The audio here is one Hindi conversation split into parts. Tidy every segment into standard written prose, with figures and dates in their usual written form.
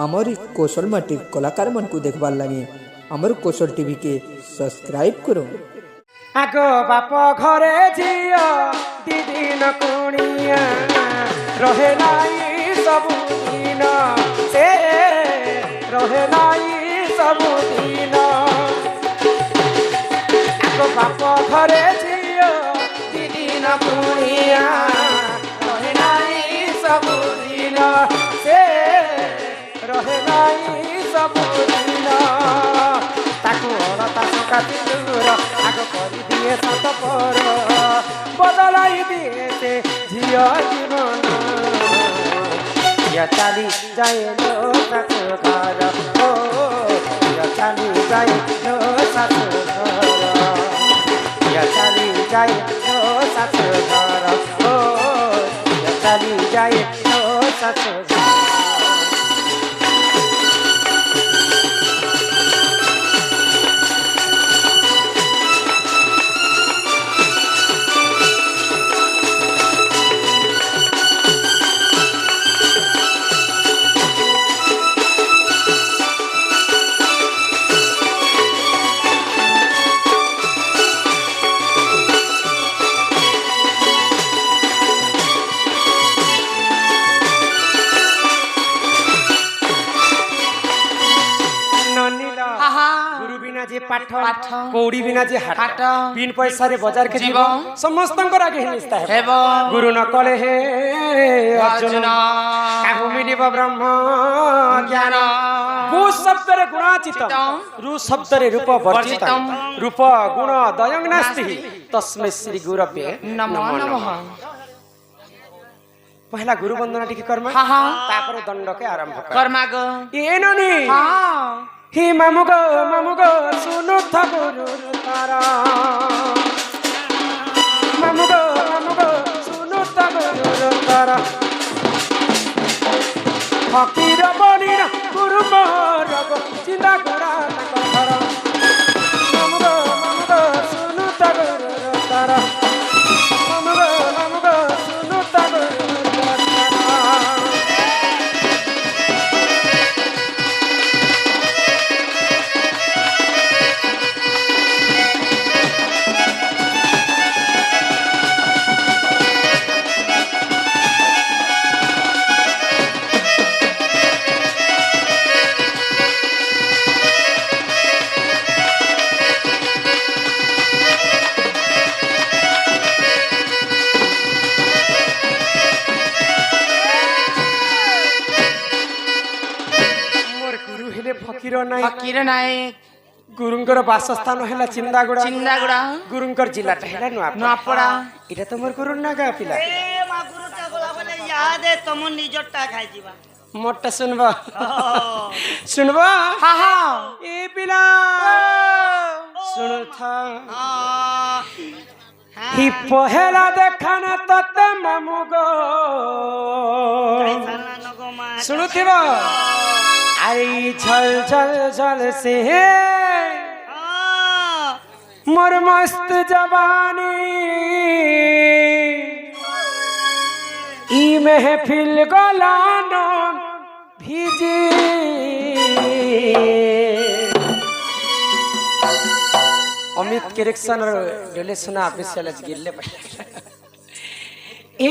आमर कौशल माटी कलाकार मन को देखबार लगे आमर कौशल टीवी के सब्सक्राइब करो। आगो बाप घरे झियो दिदिन कुणिया रहे नाई सबुदिन से रहे नाई सबुदिन। आगो बाप घरे झियो दिदिन कुणिया रहे नाई सबुदिन से रहे नाई सबुदिन। ताकू अलता सुकाती दूर आगो करी दिए सात पर बदलाई दिए से झियो जीवन। चली जाए लो सासु घर ओ चली जाए लो सासु घर चली जाए लो सासु घर ओ चली जाए लो सासु घर। पाठ कौड़ी बिना जे हाट बिन पैसा रे बाजार के जीव समस्त आगे निस्ता है गुरु न कले हे अर्जुन काहु मिलिब ब्रह्म ज्ञान। गु शब्द रे गुणाचित रु शब्द रे रूप वर्जित रूप गुण दयंग नास्ति तस्मै श्री गुरवे नमः नमः। पहला गुरु वंदना टिके कर्मा तापर दंड के आरंभ कर्मा गो ए ननी ही मामुगो सुनु था गुरु तारा मामुगो सुनु था गुरु तारा फकीर बनी ना गुरु मोरगो चिंता करा घर मामुगो सुनु था गुरु तारा मामुगो सुनु था गुरु फकीर नाय गुरुंकर वासस्थान हैला चिंदागुड़ा गुरुंकर जिला हैला नुआपड़ा इटा तमर गुरु ना गा पिला ए मा गुरु ता गोला बोले याद है तुम निजटा खाइ जीवा मोटा सुनबा हां ए पिला सुन था ही पहला देखना तते मामुगो सुनुथिबा आई छल छल छल से मोर मस्त जवानी ई महफिल गलानो भीजी अमित करेक्शन और डिलेशन ऑफिशियल गिरले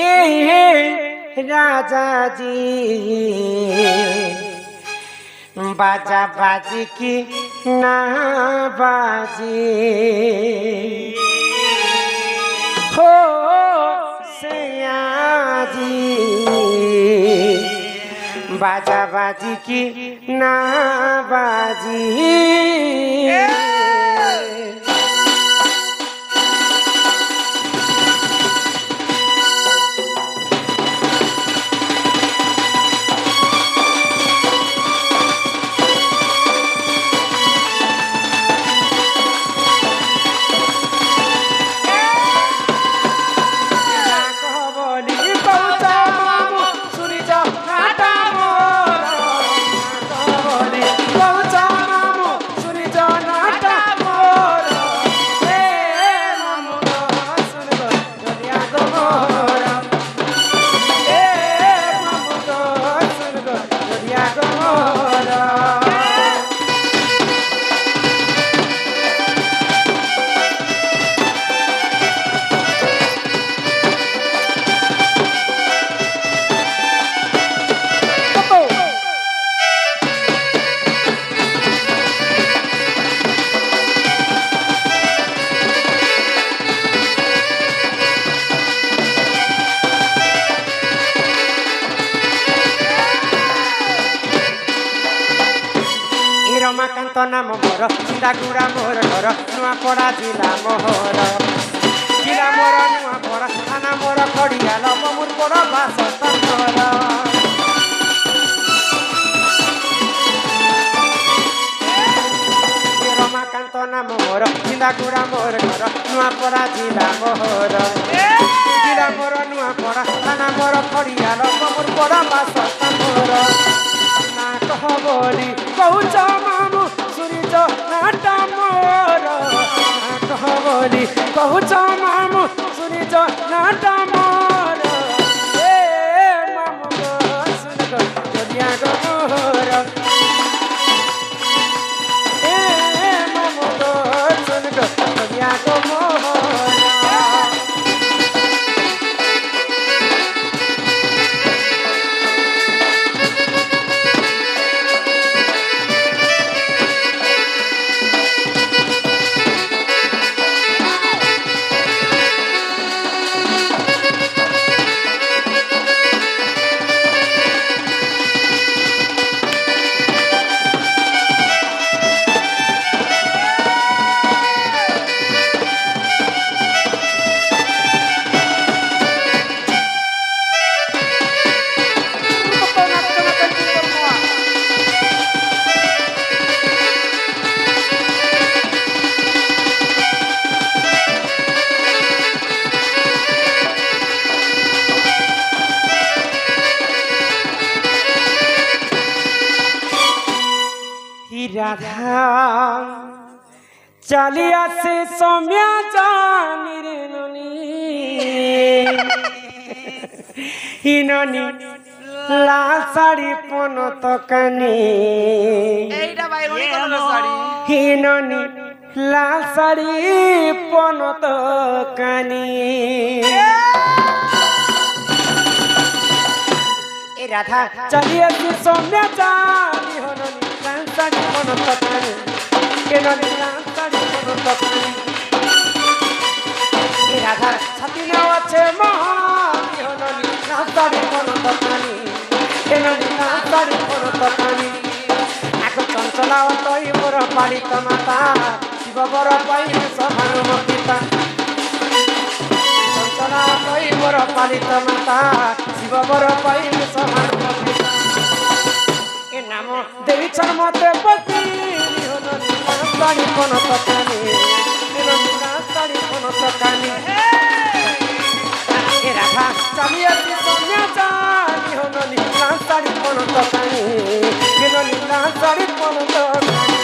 ए राजा जी बाजा बाजी की ना बाजी हो सयाजी बाजा बाजी की ना बाजी। ରମାକାନ୍ତ ନାମ ମୋର ସିନ୍ଦାଗୁଡ଼ା ମୋର ଘର ନୂଆପଡ଼ା ଜିଲ୍ଲା ମୋହର ଜିଲ୍ଲା ମୋର ନୂଆପଡ଼ା ଥାନା ମୋର ଖଡ଼ିଆଲ ମୋର ବଡ଼ ବାସସ୍ଥାନ ମୋର ରମାକାନ୍ତ ନାମ ମୋର ସିନ୍ଦାଗୁଡ଼ା ମୋର ଘର ନୂଆପଡ଼ା ଜିଲ୍ଲା ମୋହର ଜିଲ୍ଲା ମୋର ନୂଆପଡ଼ା ଥାନା ମୋର ଖଡ଼ିଆଲ ମୋର ବଡ଼ ବାସସ୍ଥାନ ମୋର ନା କହ ବୋଲି କହୁଛ ମାମୁ ଶୁଣିଛ ନାଟା ମୋର ନା କହ ବୋଲି କହୁଛ ମାମୁ ଶୁଣିଛ ନାଟା ମୋର ଏ ମାମୁ ଶୁଣିଛ ଜଲିଆ ମୋର ଏ ମାମୁ ଶୁଣିଛ ଜଲିଆ ମୋର রাধা চালি আসে সৌম্যা জানি রে ননি হিননি লাল শাড়ি পনত কানি এইটা বাইরনি কোন শাড়ি হিননি লাল শাড়ি পনত কানি এ রাধা চালি আসে সৌম্যা জানি হননি লাল পনত কানি কেননি লাল শাড়ি পনত কানি এ রাধার ছাতি নাও আছে মহানি হননি লাল শাড়ি পনত কানি কেননি লাল শাড়ি পনত কানি আগ চঞ্চলাও তৈ মোর পালিত মাতা শিব বর পাইলে সভানুমতিতা চঞ্চলাও তৈ মোর পালিত মাতা শিব বর পাইলে সভানুমতিতা এ নাম দেইছন মতে পতি হননি লাল শাড়ি পনত কানি কেননি লাল শাড়ি পনত কানি এ রাধা চালি আসি সৌম্যা জানি হননি লাল শাড়ি পনত কানি কেননি লাল শাড়ি পনত কানি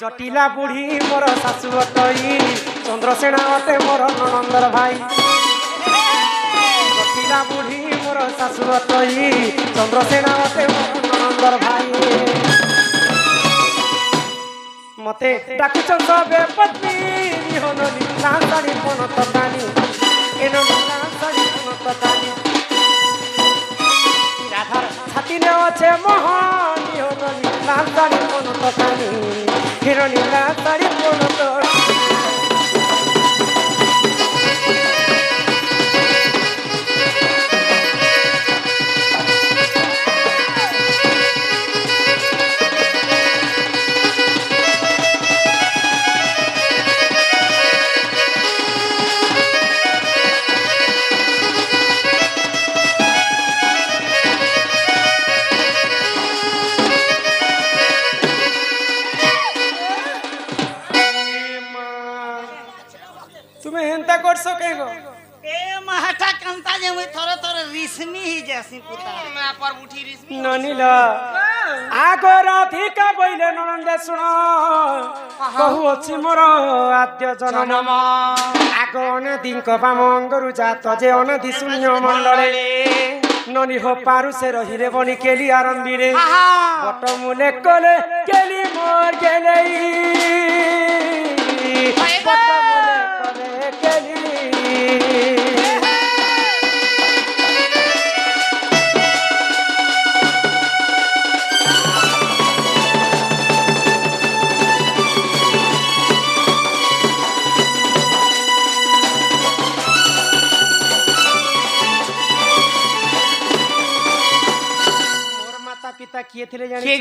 জটিলা বুড়ি মোর শাশু অটই চন্দ্রসেনা অটে মোর ননন্দর ভাই জটিলা বুড়ি মোর শাশু অটই চন্দ্রসেনা অটে মোর ননন্দর ভাই মতে ডাকুছন সবে পত্নী হননি লাল শাড়ি পনত কানি এননি লাল শাড়ি পনত কানি রাধার ছাতি নে আছে মহানি হননি লাল শাড়ি পনত কানি হিরণী লাল শাড়ি পনত তুমি হেনতা করছো কে গো এ মাহাটা কান্তা যে মুই থরে থরে রিসমি হি যাসি পুতা না পর উঠি রিসমি ননিলা आगो राधिका बोले ननंदे शुण कहूची मोर आद्य जन्म आगो अनादिंक बामंगरु जात जे अनादि शून्य मंडले ननी हो पारु से रहिले बनी केली आरंभीरे बट मुले कले केली मोर गेले बट मुले कले केली पिता किए थे जाने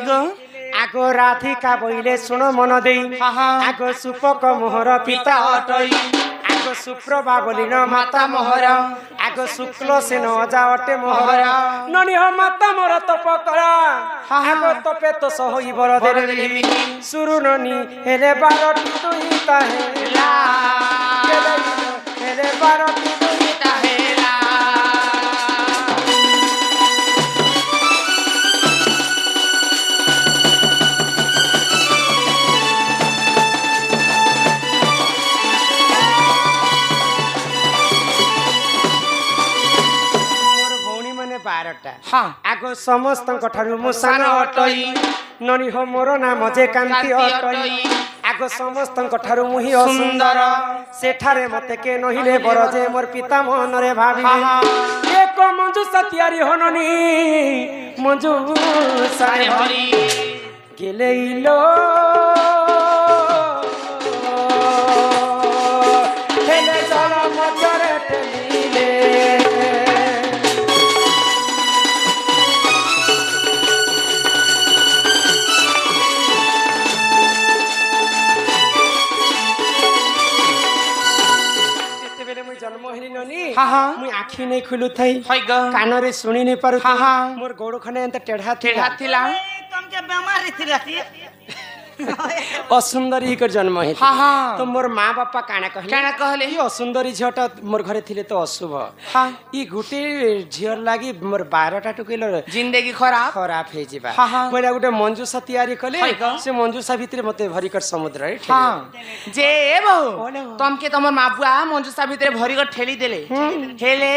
आगो राधिका बोले सुनो मन देई आगो सुपक मोहर पिता अटई आगो सुप्रभा बोली न माता मोहर आगो शुक्ल से न अजा अटे मोहर ननी हो माता मोर तप करा आगो तपे तो सहोई बर देवी सुरु ननी हेले बारटी दुई ताहेला हेले बारटी दुई ताहेला आगो समस्त मुसान अटई ननी हो मोर नाम जे कांति अटई आगो समस्त मुही असुंदर सेठारे मते के नहिले बर जे मोर पिता मन रे भाभी एक मंजूषा तैयारी होननी मंजूषा भरी गेलेइलो हेले जल मजरे टेलिले मुई आखी नहीं खुलू थई कान रे सुनी नहीं पारु मोर गोड़ खने एंत टेढ़ा थिला तुमके बीमारी थिला असुंदरी कर जन्म है तो मोर माँ बापा काना कहले ई असुंदरी झियोटा मोर घरे थिले तो अशुभ ई गुटे झियर लागी मोर 12टा टुकेल जिंदगी खराब हे जिबा मोरा गुटे मंजूषा तैयारी कले से मंजूषा भितरे मते भरी कर समुद्र रे जे बहु तुमके तमर माँ बुआ मंजूषा भितरे भरी कर ठेली देले हेले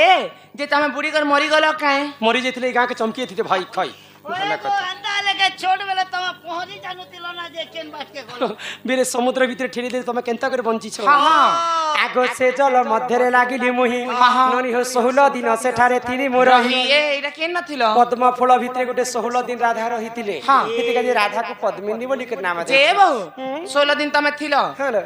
जे तमे बुढ़ी कर मरी गलो काहे मरी जेथिले गां के चमकी थिते भाई खई भला कथा छोड़ बेले तम पहुंची जानु तिलो ना जे केन बात के गलो बेरे समुद्र भीतर ठेली दे तमे केनता करे बंची छ आगो से जल मध्यरे लागिली मुही ननी हो 16 दिन सेठारे थिली मोरही एटा केन नथिलो पद्म फूल भीतर गोटे 16 दिन राधा रहितिले केतिका जे राधा को पद्मिनी बोली के नाम जे बहु 16 दिन तमे थिलो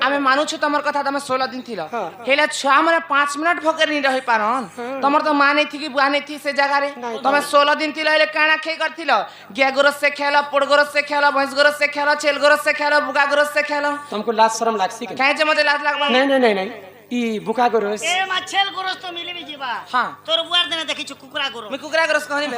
आमे मानु छु तमर कथा तमे 16 दिन थिलो हेला छुआ मने 5 मिनट भकर नि रहि पारन तमर तो मां नै थी कि बुआ नै थी से जगह रे तमे 16 दिन थिलो हेले काना खे करथिलो गे गोरस से खेला पोड़ गोरस से खेला भैंस गोरस से खेला छेल गोरस से खेला बुका गोरस से खेला तुमको लाज शर्म लागसी के काहे जे मते लाज लागबा नहीं ई बुका गोरस ए मा छेल गोरस तो मिले भी जीवा हां तोर बुआर देने देखि छु कुकुरा गोरस मैं कुकुरा गोरस कहनी बे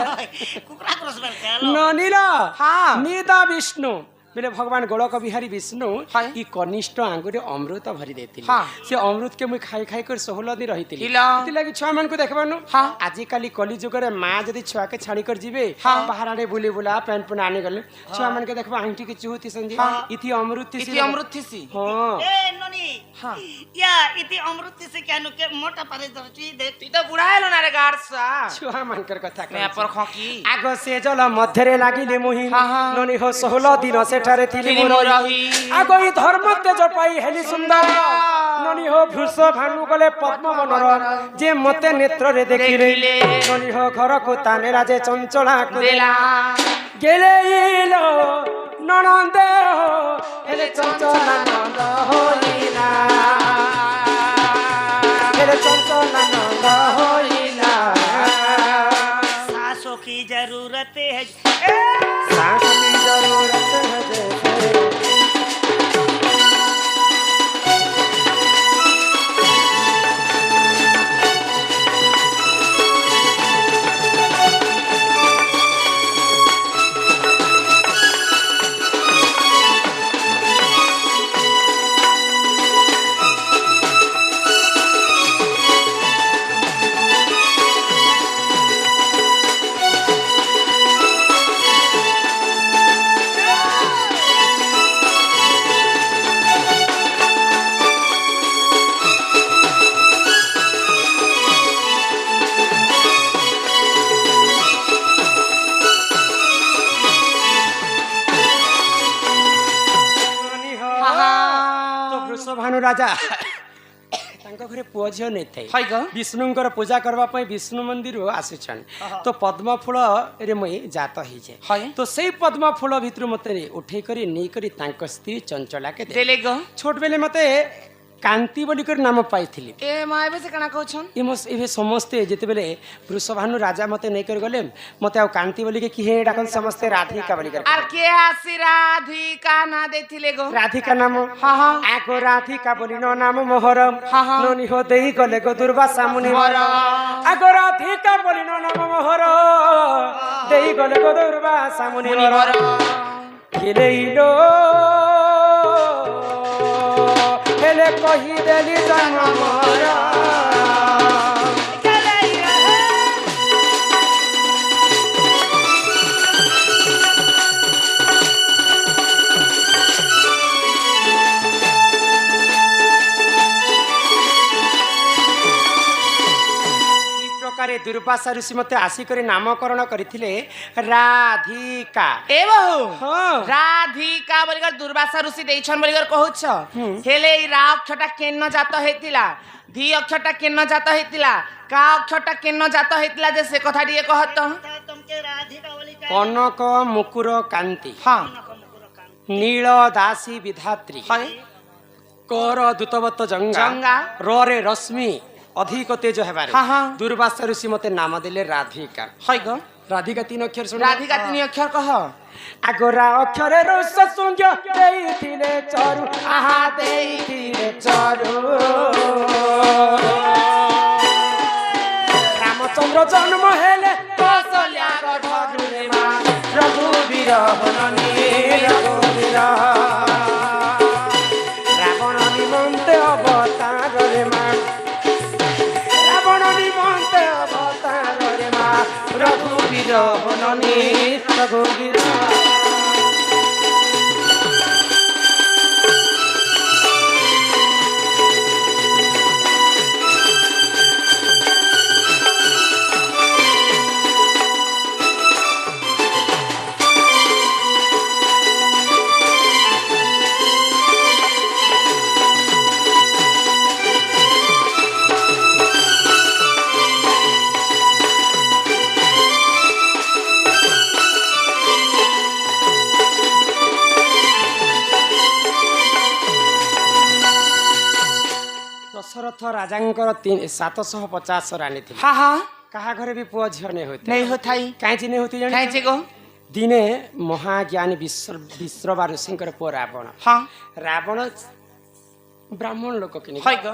कुकुरा गोरस बे खेलो ननीला हां निदा विष्णु बेले भगवान गोलक बिहारी विष्णु ई कनिष्ठ आंगुरे अमृत भरी देथिले से अमृत के मुई खाई खाई कर 16 दिन रहितिली इति लागि छुआ मन को देखबानु आज काली कली जुग रे मां जदी छुआ के छाड़ी कर जिवे बाहर आड़े बुली बुला पैन पुन आने गले छुआ मन के देखबा आंटी के चुहती संजी इति अमृत थी हां ए ननी या इति अमृत से केनु के मोटा पारे दरची देख तू तो बुढ़ाएलो ना रे गाड़सा छुआ मन कर कथा मैं पर खोकी आगो से जल मध्यरे लागिले मोही ननी हो 16 दिन से ठारे थिली मोरही आगो ई धर्म तेज पाई हेली सुंदर ननी हो भूष भानु गले पद्म मनर जे मते नेत्र रे देखिले ननी हो घर को ताने राजे चंचला को देला गेलेइलो ननंदे हो हेले चंचला नंद होइला हेले चंचला नंद होइला सासों की जरूरत है सास की जरूरत है ବୃଷଭାନୁ ରାଜା ତାଙ୍କ ଘରେ ପୁଅ ଝିଅ ନେଇଥାଏ ହାଇ ଗ ବିଷ୍ଣୁଙ୍କର ପୂଜା କରିବା ପାଇଁ ବିଷ୍ଣୁ ମନ୍ଦିର ଆସିଛନ୍ ତ ପଦ୍ମ ଫୁଲରେ ମୁଇଁ ଜାତ ହେଇଯାଏ ହାଇ ତ ସେଇ ପଦ୍ମ ଫୁଲ ଭିତରୁ ମତେ ଉଠେଇ କରି ନେଇ କରି ତାଙ୍କ ସ୍ତ୍ରୀ ଚଞ୍ଚଳାକେ ଦେଲେ ଗ ଛୋଟ ବେଲେ ମତେ କାନ୍ତି ବୋଲିକରି ନାମ ପାଇଥିଲି ଏ ମା ଏବେ ସେ କାଣା କହୁଛନ୍ ଏବେ ସମସ୍ତେ ଯେତେବେଳେ ବୃଷଭାନୁ ରାଜା ମତେ ନେଇକରି ଗଲେ ମତେ ଆଉ କାନ୍ତି ବୋଲିକି କିଏ ଡାକନ୍ତି ସମସ୍ତେ ରାଧିକା ବୋଲିକରି আর কে আসি রাধিকা না দেখিলে গো ରାଧିକା ନାମ হা হা ଆଗ ରାଧିକା ବୋଲି ନ ନାମ ମୋହର হা হা ନନି ହୋ ଦେଇ ଗଲେ ଗো ଦୁର୍ବାସା ମୁନିବର ଆଗ ରାଧିକା ବୋଲି ନ ନାମ ମୋହର ଦେଇ ଗଲେ ଗো ଦୁର୍ବାସା ମୁନିବର କିଲେଇଲୋ ହେଲେ କହିଦେଲି ଜନ୍ମ ମୋର ଦୁର୍ବାସା ଋଷି ମତେ ଆସିକରି ନାମକରଣ କରିଥିଲେ ରାଧିକା এ বহু ହଁ রাধিকা বলিকর দুর্বাসা ঋষি দেইছন বলিকর কহুছ হেলে এই রা অক্ষরটা কেন্ন জাত হইতিলা ধি অক্ষরটা কেন্ন জাত হইতিলা কা অক্ষরটা কেন্ন জাত হইতিলা যে সে কথা দিয়ে কহত কনক মুকুর কান্তি হ্যাঁ নীল দাসী বিধাত্রী হয় কর দূতবত জঙ্গা জঙ্গা রে রশ্মি ଅଧିକ ତେଜ ହେବାରେ ହଁ, ହଁ। ଦୁର୍ବାସା ଋଷି ମତେ ନାମ ଦେଲେ ରାଧିକା হয় গো ରାଧିକା ତିନି ଅକ୍ଷର ଶୁଣ রাধিকা তিনি অক্ষর কহ ଆଗରା ଅକ୍ଷରେ ଋଷ ଶୃଙ୍ଗ ଦେଇଥିଲେ ଚରୁ ଆହା ଦେଇଥିଲେ ଚରୁ ରାମଚନ୍ଦ୍ର ଜନ୍ମ ହେଲେ କୌଶଲ୍ୟା ଗର୍ଭରେ ମା ରଘୁବୀର ହନନୀ ରଘୁବୀର ରାବଣ ନିମନ୍ତେ ଅବତାରରେ ମା রঘুবীর হননী রঘুবীর ଦଶରଥ ରାଜାଙ୍କର 750 ରାଣୀ ଥିଲେ হা হা କାହା ଘରେ ବି ପୁଅ ଝିଅ ନେଇ ହଉଥିଲେ নেই হথাই କାହିଁକି ନେଇ ହଉଥିଲେ ଜାଣିଛ? কাইছে গো ଦିନେ ମହାଜ୍ଞାନୀ ବିଶ୍ରବା ଋଷିଙ୍କର ପୁଅ ରାବଣ হ্যাঁ ରାବଣ ବ୍ରାହ୍ମଣ ଲୋକ କିଣି হয় গো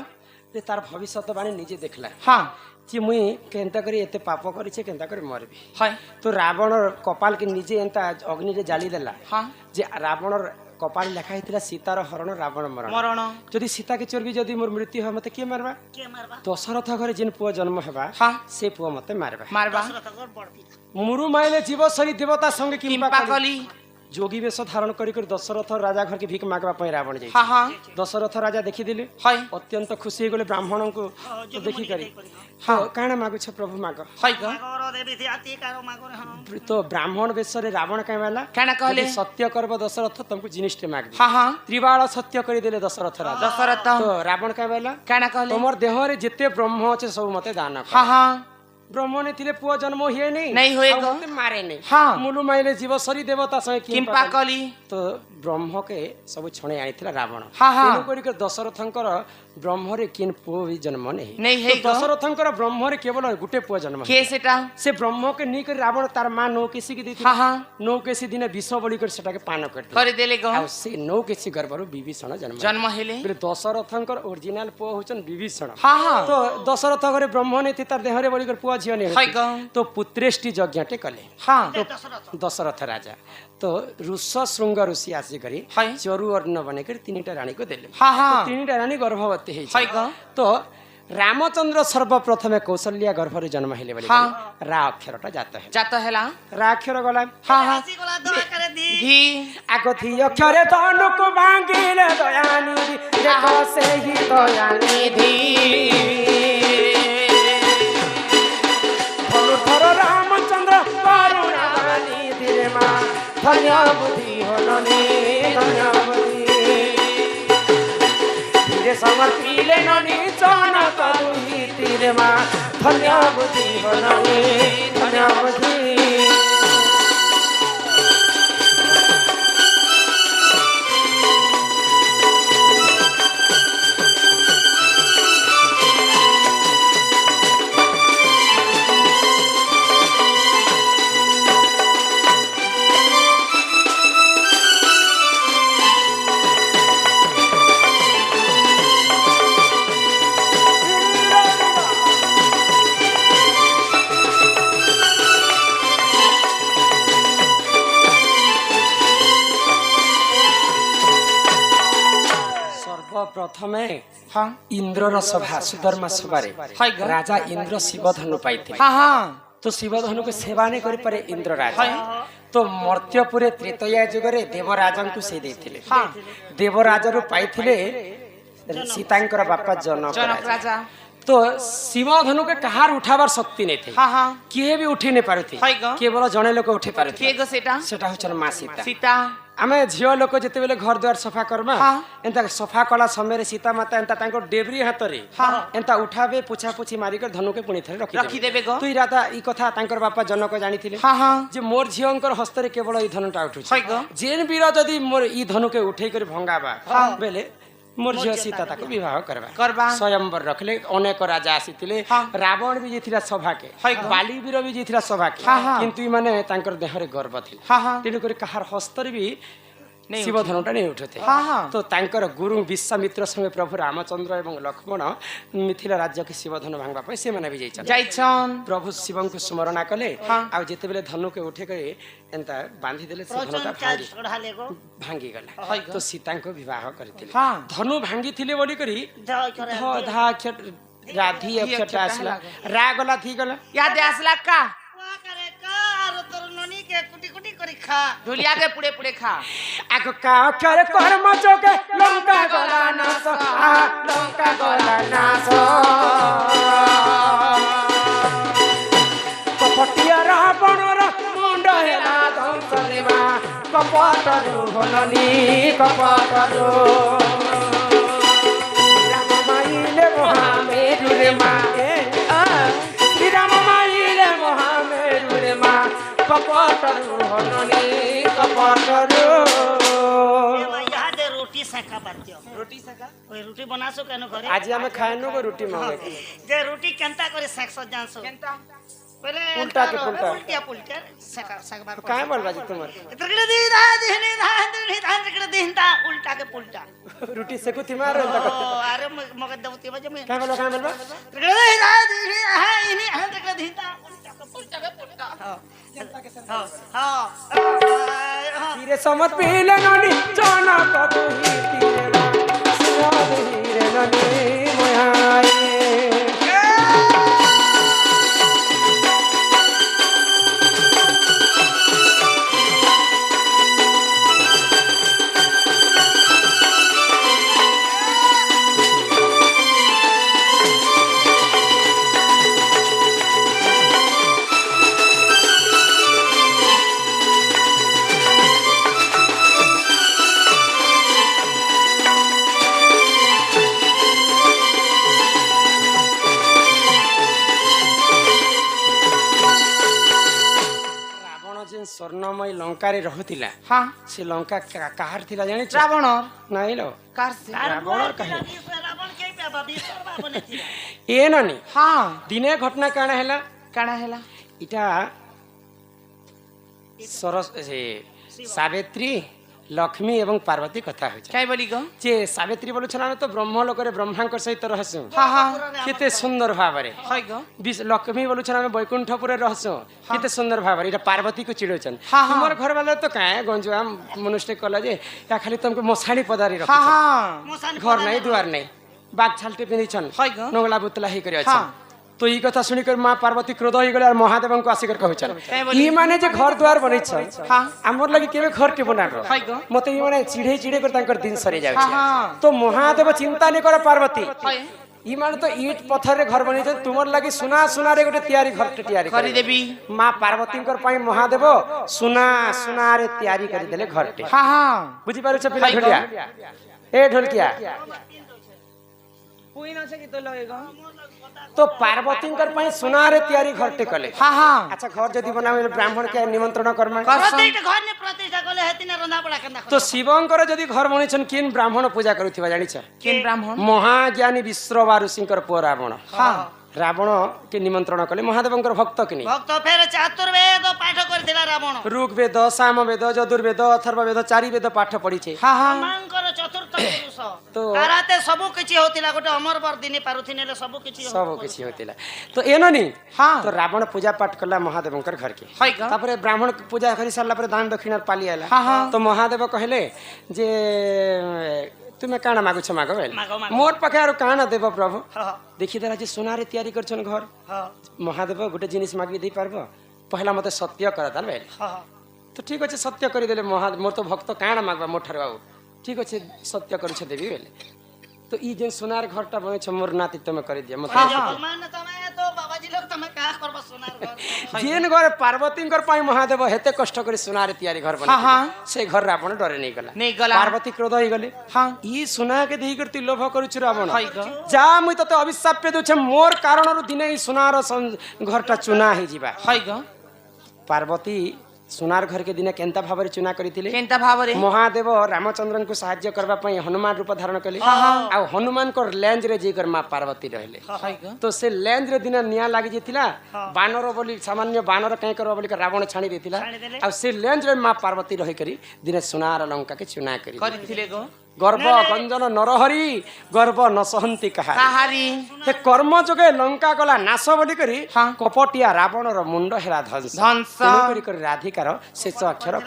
ତାର ଭବିଷ୍ୟତବାଣୀ ନିଜେ ଦେଖିଲା হ্যাঁ ଯେ ମୁଇଁ କେନ୍ତା କରି ଏତେ ପାପ କରିଛେ କେନ୍ତା କରି ମରିବି হয় ତ ରାବଣ କପାଲକେ ନିଜେ ଏନ୍ତା ଅଗ୍ନିରେ ଜାଳିଦେଲା হ্যাঁ ଯେ ରାବଣର କପାଳ ଲେଖା ହେଇଥିଲା ସୀତାର ହରଣ ରାବଣ ମରଣ মরণ ଯଦି ସୀତାକେ ଚୋରବି ଯଦି ମୋର ମୃତ୍ୟୁ ହେବ ମତେ କିଏ ମାରବା ଦଶରଥ ଘରେ ଯେନ୍ ପୁଅ ଜନ୍ମ ହେବା হ্যাঁ ସେ ପୁଅ ମତେ ମାରବା মারবা ମୁରୁ ମାଇଲେ ଜୀବ ସରି ଦେବତା ସଙ୍ଗେ কিম্পা କିମ୍ପା কলি যোগী বেশ ধারণ করি দশরথ রাজা ঘরকে ভিক মাগবা পাই রাবণ যাই হ্যাঁ হ্যাঁ দশরথ রাজা দেখিদেলে হয় অত্যন্ত খুশি হয়ে গলে ব্রাহ্মণଙ୍କୁ দেখি করি হ্যাঁ কাଣା মাগুছ প্রভু মাগ হয় গো তো ব্রাহ্মণ বেশরে রাবণ কাই মালা কাଣା কহলে সত্য করব দশরথ তোমাকে জিনিসটে মাগবি হ্যাঁ হ্যাঁ ত্রিবাଳ সত্য করে দেলে দশরথ রাজা দশরথ তো রাবণ কাই মালা কাଣା কহলে তোমার দেহরে যেতে ব্রহ্ম আছে সব মতে দান কর হ্যাঁ হ্যাঁ ব্রহ্ম নে থিলে পুଅ জন্ম হিয়ে নেই नहीं होए गो মতে মারে নেই হ্যাঁ মুলু মাইলে জীব সরি দেবতা সঙ্গে কিম্পা কলি তো ব্রহ্মকে ସବୁ ଛଣେଇ ଆଣିଥିଲା ରାବଣ ହଁ, ହଁ। ତେଣୁ କରିକି ଦଶରଥଙ୍କର ବ୍ରହ୍ମରେ କିନ୍ ପୁଅ ବି ଜନ୍ମ ନେଇ ନେଇ ହେଇ ଗ। ଦଶରଥଙ୍କର ବ୍ରହ୍ମରେ କେବଳ ଗୋଟେ ପୁଅ ଜନ୍ମ কে সেটা ସେ ବ୍ରହ୍ମକେ ନେଇକରି ରାବଣ ତାର ମା ନୌକେଶୀକି ଦେଇଥିଲା হ্যাঁ হ্যাঁ ନୌକେଶୀ দিନେ ବିଷ ବୋଳିକରି ସେଟାକେ ପାନ କରିଥିଲା করে দেলে গো ଆଉ ସେ ନୌକେଶୀ ଗର୍ଭରୁ ବିଭୀଷଣ ଜନ୍ମ জন্ম হেলে ହେଲେ ଦଶରଥଙ୍କର ଓରିଜିନାଲ ପୁଅ ହଉଛନ୍ତି ବିଭୀଷଣ হ্যাঁ হ্যাঁ ତ ଦଶରଥ ଘରେ ବ୍ରହ୍ମ ନେଇଥି ତାର ଦେହରେ ବୋଳିକରି ପୁଅ ଝିଅ ନେଇ হয় গো ତ ପୁତ୍ରେଷ୍ଟି ଯଜ୍ଞଟେ କଲେ হ্যাঁ ଦଶରଥ ରାଜା ତ ଋଷ ଶୃଙ୍ଗ ଋଷି ଆସିକରି হয় ଚରୁ ଅର୍ଣ୍ଣ ବନେଇକରି ତିନିଟା ରାଣୀକୁ ଦେଲେ হ্যাঁ হ্যাঁ ତିନିଟା ରାଣୀ ଗର୍ଭବତୀ ହେଇଛି হয় গো ତ ରାମଚନ୍ଦ୍ର ସର୍ବପ୍ରଥମେ କୌଶଲ୍ୟା ଗର୍ଭରେ ଜନ୍ମ ହେଲେ ବୋଲି ହଁ। ରା ଅକ୍ଷରଟା ଜାତ ହେଲା যাত হেলা ରା ଅକ୍ଷର ଗଲା হ্যাঁ হ্যাঁ ধি ଆଗ ଧି ଅକ୍ଷରେ ଧନୁକୁ ଭାଙ୍ଗିଲେ ଦୟାନିଧି ଦେଖ ସେହି ଦୟାନିଧି ଧନୁଥର ରାମଚନ୍ଦ୍ର କରୁଣା ନିଧିରେ ମା ଧନ୍ୟ ବୁଦ୍ଧି ହନନି ଧନ୍ୟ ବୁଦ୍ଧି তীরে সমর্পিলে ননি জনক দুহি তীরে মা ধন্য বুঝি বননি ধন্য বুঝি প্রথমে ইন্দ্রর সভা সুধর্মা সভারে রাজা ইন্দ্র শিবধনু পাইଥିଲେ তো শিবধনুকে সেবা নেই করে পারে ইন্দ্র রাজা তো মর্ত্যপুরে ত্রেতয়া যুগরে দেবরাজଙ୍କୁ ସେ ଦେଇଥିଲେ ଦେବରାଜରୁ ପାଇଥିଲେ ସୀତାଙ୍କର ବାପା ଜନକ ରାଜା तो शिवधनुके कहार उठाबार शक्ति नहीं थे किए भी उठी नहीं पारुथि केवल जने लोक उठी पारुथि सेटा होचन मां सीता सीता आमे झियो लोक जते बेले घर द्वार सफा करबा एंता सफा कला समय रे सीता माता एंता तांको डेबरी हाथ रे एंता उठाबे पुछा पुछी मारी कर धनुके पुणी थरे रखी देबे गो तुई राता ई कथा तांकर बापा जनक जानिथिले जे मोर झियोंकर हस्त रे केवल ई धनुटा उठुछ जेन बीर जदी मोर ई धनुके उठै कर भंगाबा बेले मोर झियो सीता ताको विवाह करबा स्वयंवर रखले अनेक राजा आसीथिले रावण भी जेथिला सभा के बाली वीर भी जेथिला सभा के किंतु माने तांकर देह रे गर्व थिला तेनु कर कहार हस्तर भी शिवधनुटा नहीं उठते तो तांकर गुरु विश्वामित्र संगे प्रभु रामचंद्र एवं लक्ष्मण मिथिला राज्य के शिवधनु भांगबा पे से माने भी जाइछन प्रभु शिवं को स्मरण कले आ जेते बेले धनु के उठे करे एंता बांधी देले से धनुटा भांगी गला तो सीता को विवाह करथिले धनु भांगी थिले बोली करी धा अक्षर राधी अक्षर आसला रा गला थी गला याद आसला का ढोलिया के पुड़े पुड़े खा आग का कर कर्म जोगे लंका गला नास लंका गला नास कपटिया रावण रा मुंड हेला ध्वंस देवा कपट रुहलनी कपट रो राम माइले महामेरु रे मा श्री राम माइले महामेरु रे मा कपटरू हननी कपटरू यहाँ दे रोटी सेका बातियो रोटी सेका ओए रोटी बनासो केनो घरे आज हम खाएनो को रोटी मांगे जे रोटी केनता करे सेक सजानसो केनता पहले उल्टा के उल्टा सेका सेक बार काय बोलबा जी तुमर इतरकडे दी दा दिहनी दा दिहनी दा इतरकडे दिहता उल्टा के पुल्टा रोटी सेकु तिमार रंता करते अरे मग दवती बजे में काय बोलबा इतरकडे दी दा दिहनी है इनी इतरकडे दिहता उल्टा के पुल्टा तीरे समर्पिले ननी जनक दुहि तीरे सिंह धीरे ननी मोहाए स्वर्णमय लंका रे रहतिला से लंका कहार थिला जानि रावण नाही लो कार से रावण कहे रावण के बाबा विश्वकर्मा बने थिला ए ननी दिने घटना काना हैला इटा सरस से सावित्री लक्ष्मी एवं पार्वती कथा होय छै बोली गो जे सावित्री बोलु छना तो ब्रह्म लोक रे ब्रह्मांकर सहित रहसु केते सुंदर भाबरे होय गो लक्ष्मी बोलु छना बैकुंठपुर रहसु केते सुंदर भाबरे इटा पार्वती को चिड़ोचन हमर घर वाला तो काहे गंजुआ मनुष्य कला जे या खाली तुमके मोसाणी पदारी रख घर नहीं दुआर नहीं बाग छालटे पिनिछन नगला बुतला ही करे अच्छा तो ई कथा सुनी कर मां पार्वती क्रोध हो गेल और महादेव को आसी कर कहछन ई माने जे घर द्वार बनै छ हमर लगी केबे घर के बनाबो मते ई माने चिड़े चिड़े कर तांकर दिन सरे जाय छ तो महादेव चिंता नै कर पार्वती ई माने तो ईट पत्थर रे घर बनै छ तुमर लगी सुना सुना रे गोटे तैयारी घर टे तैयारी करि देबी मां पार्वती कर पई महादेव सुना सुना रे तैयारी करि देले घर टे बुझी पारु छ पिला ढोलिया ए ढोलकिया पुइन আছে কি তো লগেগো तो पार्वती सुनारे तैयारी घर टे कले हां हां अच्छा घर जदि बनावे ब्राह्मण के निमंत्रण करमा प्रतिष्ठा घर ने प्रतिष्ठा कले हेतिना रंधा पड़ा केंदा तो शिवंकर जदि घर बनिछन किन ब्राह्मण पूजा करुथिबा जानिछ केन ब्राह्मण महाज्ञानी विश्ववा ऋषिंकर पुଅ रावण हां रावण के निमंत्रण कले महादेवंकर भक्त के नहीं भक्त फेर चतुर्वेद पाठ करथिला रावण ऋग्वेद सामवेद यजुर्वेद अथर्ववेद चारि वेद पाठ पढिछे हां हां मांकर चतुर्थ पुरुष तो कराते सब किछि होतिला गोटे अमर वर्दिनी पारुथिनेले सब किछि होतिला तो एननी हां तो रावण पूजा पाठ कला महादेवंकर घर के हाय का तापरे ब्राह्मण पूजा करि सारला पर दान दक्षिणा पाली आला हां हां तो महादेव कहले जे तुमे काना मागु छ मागो बेल मागो, मागो। मोर पाखे आरो काना देव प्रभु हां देखि दरा जे सोनारे तयारी करछन घर हां महादेव गोटे जिनिस मागि दे पारबो पहला मते सत्य कर दाल बेल हां तो ठीक अछि सत्य करि देले मोर तो भक्त काना मागबा मोठर बाबू ठीक अछि सत्य करू छ देवी बेल तो ई जेन सोनार घरटा बने छ मोर नाती तमे करि दिया मत भगवान तमे तो बाबाजी लोग तमे का करबा सोनार घर जेन घर पार्वती घर पाई महादेव हेते कष्ट करी सोनारे तयारी घर बना हाँ। से घर रावण डरे नहीं गला नहीं गला। पार्वती क्रोध हो गले हां ई सुना के देही करती लोभ करूछ रावण हाय का जा मुई तते अभिशाप पे दोछ मोर कारण रु दिने ई सोनार घरटा चुना ही जिबा हाय का पार्वती सोनार घर के दिने केंता भाबरे चुना करिथिले केनता भाबरे महादेव रामचंद्रन को सहाय्य करबा पई हनुमान रूप धारण कले आ हनुमान को लेंज रे जेकर मां पार्वती रहले हाय का तो से लेंज रे दिन निया लागी जेतिला बानर बोली सामान्य बानर कहीं करबा बोली रावण छाणी देतिला आ से लेंज रे मां पार्वती रही करी दिने सोनार लंका के चुना करी करिथिले गो गर्भ गंजन नरहरि गर्भ न सहंती कहा काहारी हे कर्म जोगे लंका गला नाश बोली करी हाँ। कपटिया रावण रो मुंड हेरा ध्वंस ध्वंस। तेणु करी राधिकार शेष अक्षर